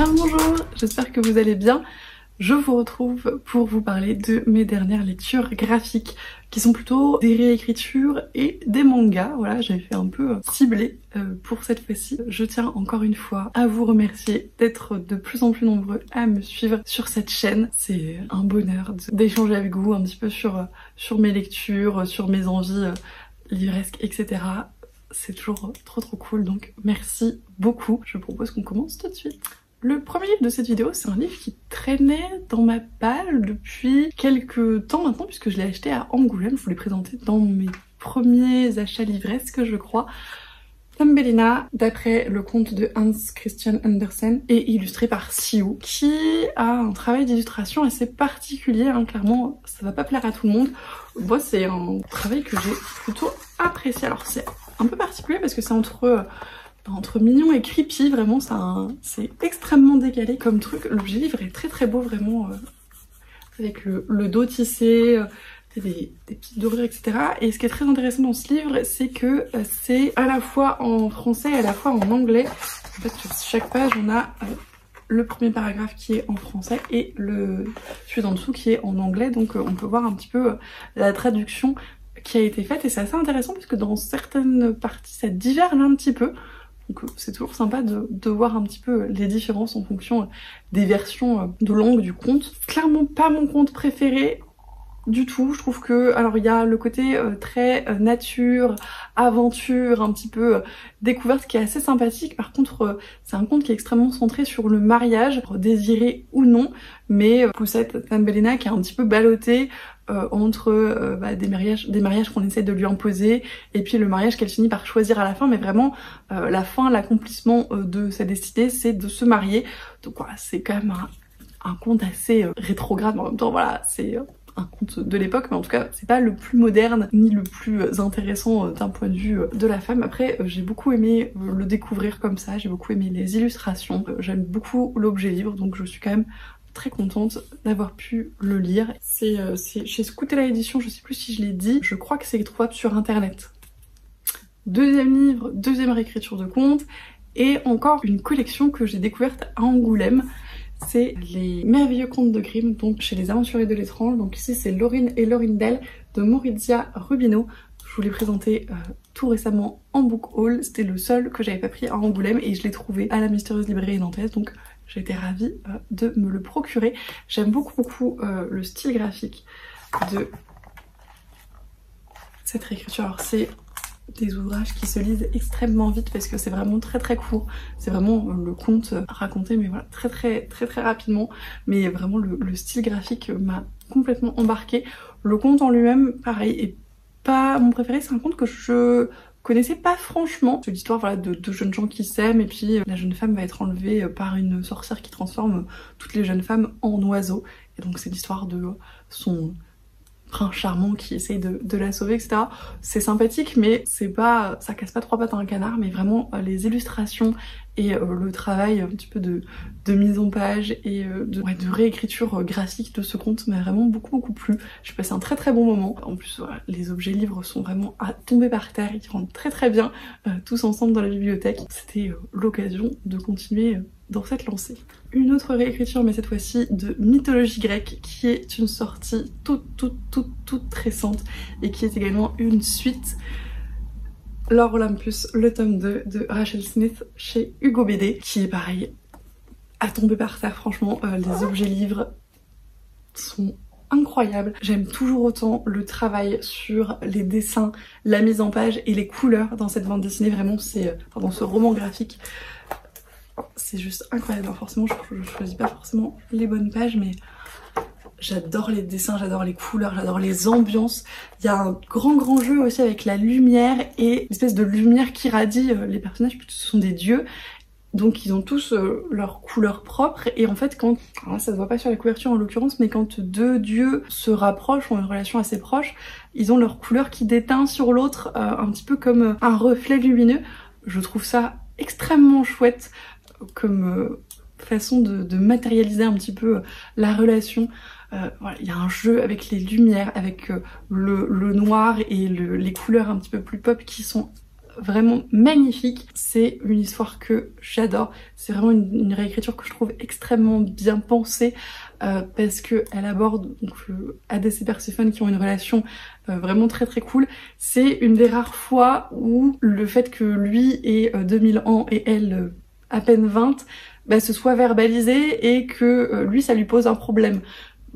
Bien bonjour, j'espère que vous allez bien. Je vous retrouve pour vous parler de mes dernières lectures graphiques qui sont plutôt des réécritures et des mangas. Voilà, j'ai fait un peu ciblé pour cette fois-ci. Je tiens encore une fois à vous remercier d'être de plus en plus nombreux à me suivre sur cette chaîne. C'est un bonheur d'échanger avec vous un petit peu sur mes lectures, sur mes envies livresques, etc. C'est toujours trop cool, donc merci beaucoup. Je propose qu'on commence tout de suite. Le premier livre de cette vidéo, c'est un livre qui traînait dans ma palle depuis quelques temps maintenant, puisque je l'ai acheté à Angoulême. Je vous l'ai présenté dans mes premiers achats livresques, je crois. Thumbelina, d'après le conte de Hans Christian Andersen, et illustré par Siou, qui a un travail d'illustration assez particulier, hein. Clairement, ça va pas plaire à tout le monde. Moi, c'est un travail que j'ai plutôt apprécié. Alors, c'est un peu particulier parce que c'est entre mignon et creepy, vraiment, c'est extrêmement décalé comme truc. L'objet livre est très beau, vraiment, avec le dos tissé, des petites dorures, etc. Et ce qui est très intéressant dans ce livre, c'est que c'est à la fois en français et à la fois en anglais. En fait, sur chaque page, on a le premier paragraphe qui est en français et celui d'en dessous qui est en anglais. Donc on peut voir un petit peu la traduction qui a été faite. Et c'est assez intéressant parce que dans certaines parties, ça diverge un petit peu. Donc c'est toujours sympa de voir un petit peu les différences en fonction des versions de langue du conte. Clairement pas mon conte préféré du tout. Je trouve que, alors il y a le côté très nature, aventure, un petit peu découverte qui est assez sympathique. Par contre c'est un conte qui est extrêmement centré sur le mariage, désiré ou non, mais Poussette Thumbelina qui est un petit peu ballottée entre des mariages qu'on essaie de lui imposer et puis le mariage qu'elle finit par choisir à la fin, mais vraiment la fin, l'accomplissement de sa destinée, c'est de se marier. Donc voilà, c'est quand même un conte assez rétrograde, mais en même temps voilà, c'est un conte de l'époque, mais en tout cas c'est pas le plus moderne ni le plus intéressant d'un point de vue de la femme. Après j'ai beaucoup aimé le découvrir comme ça, j'ai beaucoup aimé les illustrations, j'aime beaucoup l'objet livre, donc je suis quand même très contente d'avoir pu le lire. C'est chez Scoutella Édition, je sais plus si je l'ai dit, je crois que c'est trouvable sur internet. Deuxième livre, deuxième réécriture de conte, et encore une collection que j'ai découverte à Angoulême. C'est les merveilleux contes de Grimm, donc chez les aventuriers de l'étrange. Donc ici c'est Laurine et Lorindel de Maurizia Rubino. Je vous l'ai présenté tout récemment en book haul. C'était le seul que j'avais pas pris à Angoulême et je l'ai trouvé à la mystérieuse librairie nantaise, donc j'ai été ravie de me le procurer. J'aime beaucoup le style graphique de cette réécriture. Alors c'est des ouvrages qui se lisent extrêmement vite parce que c'est vraiment très court. C'est vraiment le conte raconté, mais voilà, très rapidement. Mais vraiment le style graphique m'a complètement embarqué. Le conte en lui-même, pareil, est pas mon préféré. C'est un conte que je connaissais pas franchement. C'est l'histoire voilà, de deux jeunes gens qui s'aiment et puis la jeune femme va être enlevée par une sorcière qui transforme toutes les jeunes femmes en oiseaux. Et donc c'est l'histoire de son prince charmant qui essaye de la sauver, etc. C'est sympathique, mais c'est pas, ça casse pas trois pattes à un canard, mais vraiment les illustrations et le travail un petit peu de mise en page et de réécriture graphique de ce conte m'a vraiment beaucoup plu. J'ai passé un très bon moment. En plus, voilà, les objets livres sont vraiment à tomber par terre, ils rentrent très bien tous ensemble dans la bibliothèque. C'était l'occasion de continuer dans cette lancée. Une autre réécriture, mais cette fois-ci de mythologie grecque, qui est une sortie toute récente et qui est également une suite. Lore Olympus, le tome 2 de Rachel Smith chez Hugo BD, qui est pareil, à tomber par terre. Franchement, les objets livres sont incroyables. J'aime toujours autant le travail sur les dessins, la mise en page et les couleurs dans cette bande dessinée. Vraiment, c'est dans ce roman graphique. C'est juste incroyable. Alors forcément, je choisis pas forcément les bonnes pages, mais j'adore les dessins, j'adore les couleurs, j'adore les ambiances. Il y a un grand jeu aussi avec la lumière et une espèce de lumière qui irradie les personnages, puisque ce sont des dieux. Donc ils ont tous leur couleur propre et en fait quand, alors là, ça se voit pas sur la couverture en l'occurrence, mais quand deux dieux se rapprochent, ont une relation assez proche, ils ont leur couleur qui déteint sur l'autre, un petit peu comme un reflet lumineux. Je trouve ça extrêmement chouette comme façon de matérialiser un petit peu la relation. Voilà, il y a un jeu avec les lumières, avec le noir et les couleurs un petit peu plus pop qui sont vraiment magnifique. C'est une histoire que j'adore. C'est vraiment une réécriture que je trouve extrêmement bien pensée parce que elle aborde donc Hadès et Perséphone qui ont une relation vraiment très très cool. C'est une des rares fois où le fait que lui ait 2000 ans et elle à peine 20 se soit verbalisé et que lui ça lui pose un problème.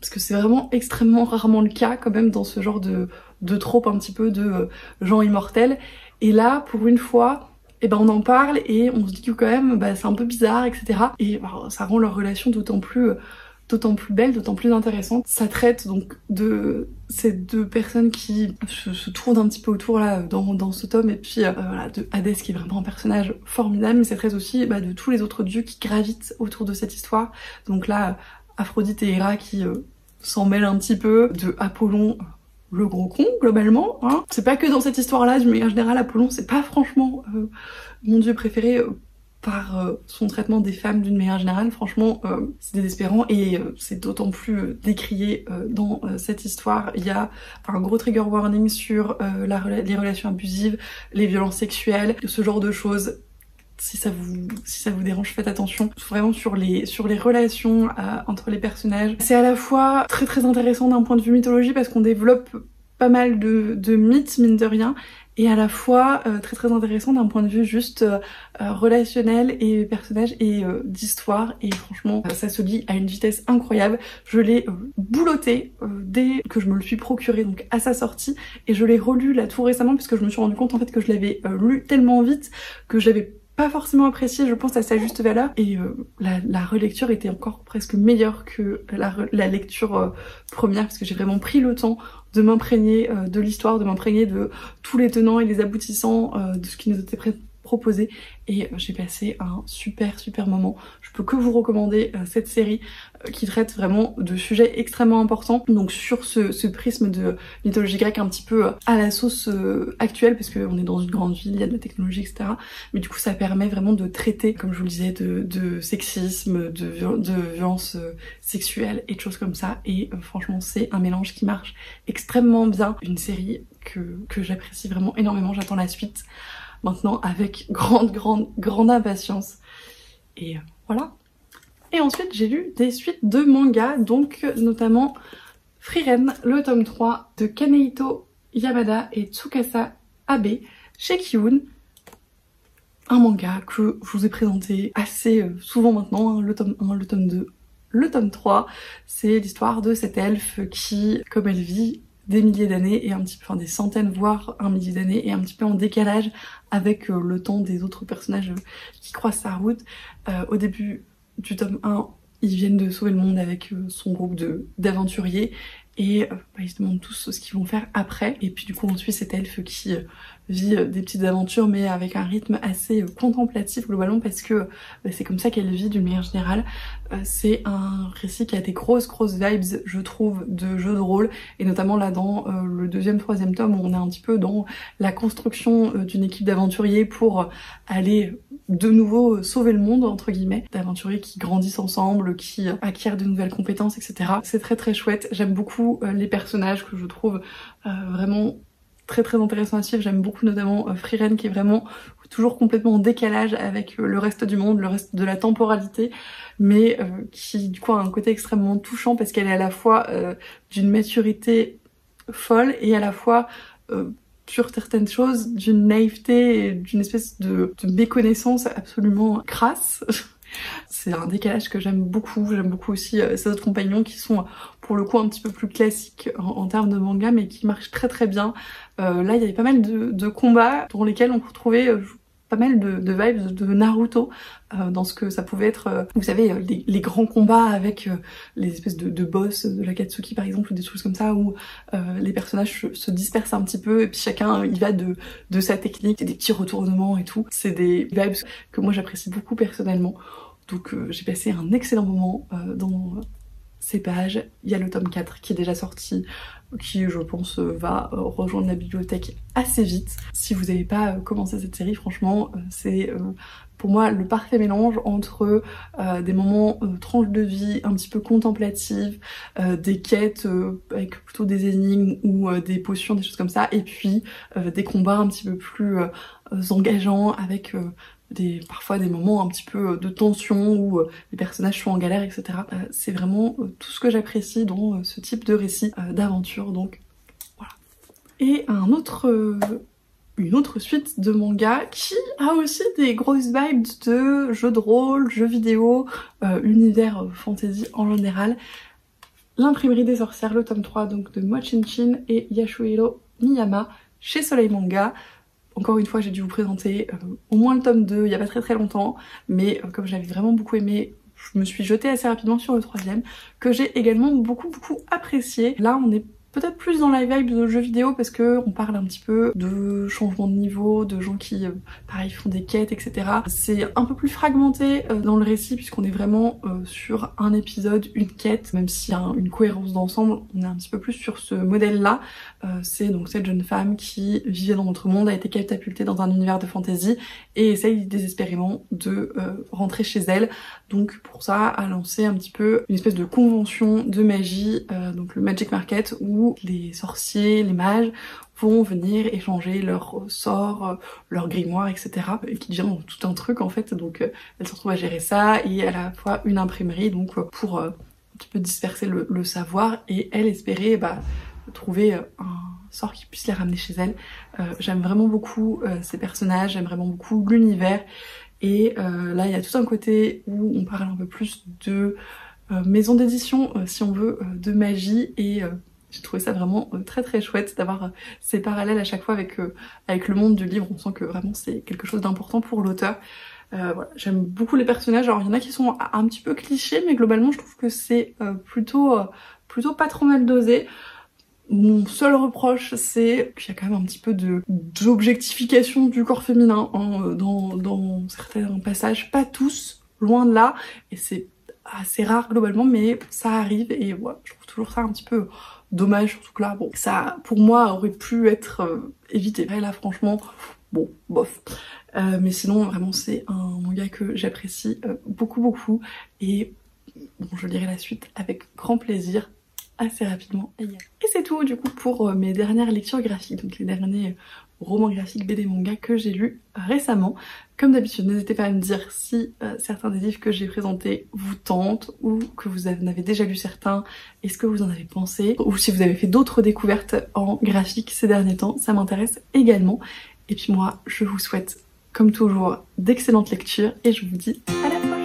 Parce que c'est vraiment extrêmement rarement le cas quand même dans ce genre de trope un petit peu de gens immortels. Et là, pour une fois, on en parle et on se dit que quand même c'est un peu bizarre, etc. Et ça rend leur relation d'autant plus belle, d'autant plus intéressante. Ça traite donc de ces deux personnes qui se tournent un petit peu autour là dans ce tome, et puis voilà, de Hadès qui est vraiment un personnage formidable, mais ça traite aussi de tous les autres dieux qui gravitent autour de cette histoire. Donc là, Aphrodite et Héra qui s'en mêlent un petit peu, de Apollon, le gros con globalement, hein. C'est pas que dans cette histoire-là, mais en général Apollon c'est pas franchement mon dieu préféré par son traitement des femmes d'une manière générale. Franchement c'est désespérant et c'est d'autant plus décrié dans cette histoire. Il y a un gros trigger warning sur les relations abusives, les violences sexuelles, ce genre de choses. Si ça vous dérange, faites attention vraiment sur les relations entre les personnages. C'est à la fois très très intéressant d'un point de vue mythologie parce qu'on développe pas mal de mythes mine de rien, et à la fois très très intéressant d'un point de vue juste relationnel et personnage et d'histoire, et franchement ça se lit à une vitesse incroyable. Je l'ai boulotté dès que je me le suis procuré, donc à sa sortie, et je l'ai relu là tout récemment puisque je me suis rendu compte en fait que je l'avais lu tellement vite que je l'avais pas forcément apprécié, je pense, à sa juste valeur, et la relecture était encore presque meilleure que la lecture première, parce que j'ai vraiment pris le temps de m'imprégner de l'histoire, de m'imprégner de tous les tenants et les aboutissants de ce qui nous était proposé, et j'ai passé un super moment. Je peux que vous recommander cette série qui traite vraiment de sujets extrêmement importants, donc sur ce prisme de mythologie grecque un petit peu à la sauce actuelle, parce qu'on est dans une grande ville, il y a de la technologie, etc. Mais du coup ça permet vraiment de traiter, comme je vous le disais, de sexisme, de violence sexuelle et de choses comme ça, et franchement c'est un mélange qui marche extrêmement bien. Une série que j'apprécie vraiment énormément, j'attends la suite maintenant avec grande impatience, et voilà. Et ensuite j'ai lu des suites de mangas, donc notamment Frieren, le tome 3 de Kanehito Yamada et Tsukasa Abe chez Kiun. Un manga que je vous ai présenté assez souvent maintenant, hein, le tome 1, le tome 2, le tome 3. C'est l'histoire de cette elfe qui, comme elle vit des milliers d'années et un petit peu, des centaines voire un millier d'années, et un petit peu en décalage avec le temps des autres personnages qui croisent sa route. Au début du tome 1, ils viennent de sauver le monde avec son groupe d'aventuriers, et ils se demandent tous ce qu'ils vont faire après. Et puis du coup on suit cette elfe qui vit des petites aventures, mais avec un rythme assez contemplatif globalement, parce que c'est comme ça qu'elle vit d'une manière générale. C'est un récit qui a des grosses vibes, je trouve, de jeu de rôle, et notamment là dans le deuxième, troisième tome, où on est un petit peu dans la construction d'une équipe d'aventuriers pour aller de nouveau sauver le monde, entre guillemets, d'aventuriers qui grandissent ensemble, qui acquièrent de nouvelles compétences, etc. C'est très chouette. J'aime beaucoup les personnages que je trouve vraiment très intéressant à suivre. J'aime beaucoup notamment Frieren, qui est vraiment toujours complètement en décalage avec le reste du monde, le reste de la temporalité, mais qui du coup a un côté extrêmement touchant, parce qu'elle est à la fois d'une maturité folle et à la fois sur certaines choses d'une naïveté et d'une espèce de méconnaissance absolument crasse. C'est un décalage que j'aime beaucoup. J'aime beaucoup aussi ses autres compagnons qui sont pour le coup un petit peu plus classiques en termes de manga, mais qui marchent très bien. Là il y avait pas mal de combats dans lesquels on retrouvait pas mal de vibes de Naruto dans ce que ça pouvait être, vous savez, les grands combats avec les espèces de boss de l'Akatsuki par exemple, ou des choses comme ça, où les personnages se dispersent un petit peu et puis chacun il va de sa technique, des petits retournements et tout. C'est des vibes que moi j'apprécie beaucoup personnellement, donc j'ai passé un excellent moment dans ces pages. Il y a le tome 4 qui est déjà sorti, qui je pense va rejoindre la bibliothèque assez vite. Si vous n'avez pas commencé cette série, franchement c'est pour moi le parfait mélange entre des moments tranches de vie un petit peu contemplatives, des quêtes avec plutôt des énigmes ou des potions, des choses comme ça, et puis des combats un petit peu plus engageants avec parfois des moments un petit peu de tension où les personnages sont en galère, etc. C'est vraiment tout ce que j'apprécie dans ce type de récit d'aventure, donc voilà. Et une autre suite de manga qui a aussi des grosses vibes de jeux de rôle, jeux vidéo, univers fantasy en général. L'Imprimerie des sorcières, le tome 3 donc de Mochinchin et Yashuhiro Miyama chez Soleil Manga. Encore une fois, j'ai dû vous présenter au moins le tome 2 il y a pas très longtemps, mais comme j'avais vraiment beaucoup aimé, je me suis jetée assez rapidement sur le 3e, que j'ai également beaucoup apprécié. Là, on est peut-être plus dans la vibe de jeux vidéo parce que on parle un petit peu de changement de niveau, de gens qui, pareil, font des quêtes, etc. C'est un peu plus fragmenté dans le récit puisqu'on est vraiment sur un épisode, une quête, même s'il y a une cohérence d'ensemble, on est un petit peu plus sur ce modèle-là. C'est donc cette jeune femme qui vivait dans notre monde, a été catapultée dans un univers de fantasy et essaye désespérément de rentrer chez elle. Donc pour ça, a lancé un petit peu une espèce de convention de magie, donc le Magic Market, où les sorciers, les mages vont venir échanger leurs sorts, leurs grimoires, etc. Et qui devient tout un truc en fait. Donc elle se retrouve à gérer ça et à la fois une imprimerie donc pour un petit peu disperser le savoir, et elle espérait trouver un sort qui puisse les ramener chez elle. J'aime vraiment beaucoup ces personnages, j'aime vraiment beaucoup l'univers. Et là il y a tout un côté où on parle un peu plus de maison d'édition, si on veut, de magie, et j'ai trouvé ça vraiment très chouette d'avoir ces parallèles à chaque fois avec le monde du livre. On sent que vraiment c'est quelque chose d'important pour l'auteur. Voilà, j'aime beaucoup les personnages. Alors il y en a qui sont un petit peu clichés, mais globalement je trouve que c'est plutôt pas trop mal dosé. Mon seul reproche, c'est qu'il y a quand même un petit peu d'objectification du corps féminin dans certains passages, pas tous, loin de là, et c'est assez rare globalement, mais ça arrive, et voilà, je trouve toujours ça un petit peu dommage, surtout que là, bon, ça pour moi aurait pu être évité. Et là franchement, bon, bof. Mais sinon vraiment c'est un manga que j'apprécie beaucoup, et bon, je lirai la suite avec grand plaisir assez rapidement. Et c'est tout du coup pour mes dernières lectures graphiques, donc les derniers romans graphiques BD manga que j'ai lus récemment. Comme d'habitude, n'hésitez pas à me dire si certains des livres que j'ai présentés vous tentent, ou que vous en avez déjà lu certains, et ce que vous en avez pensé, ou si vous avez fait d'autres découvertes en graphique ces derniers temps, ça m'intéresse également. Et puis moi, je vous souhaite comme toujours d'excellentes lectures et je vous dis à la prochaine.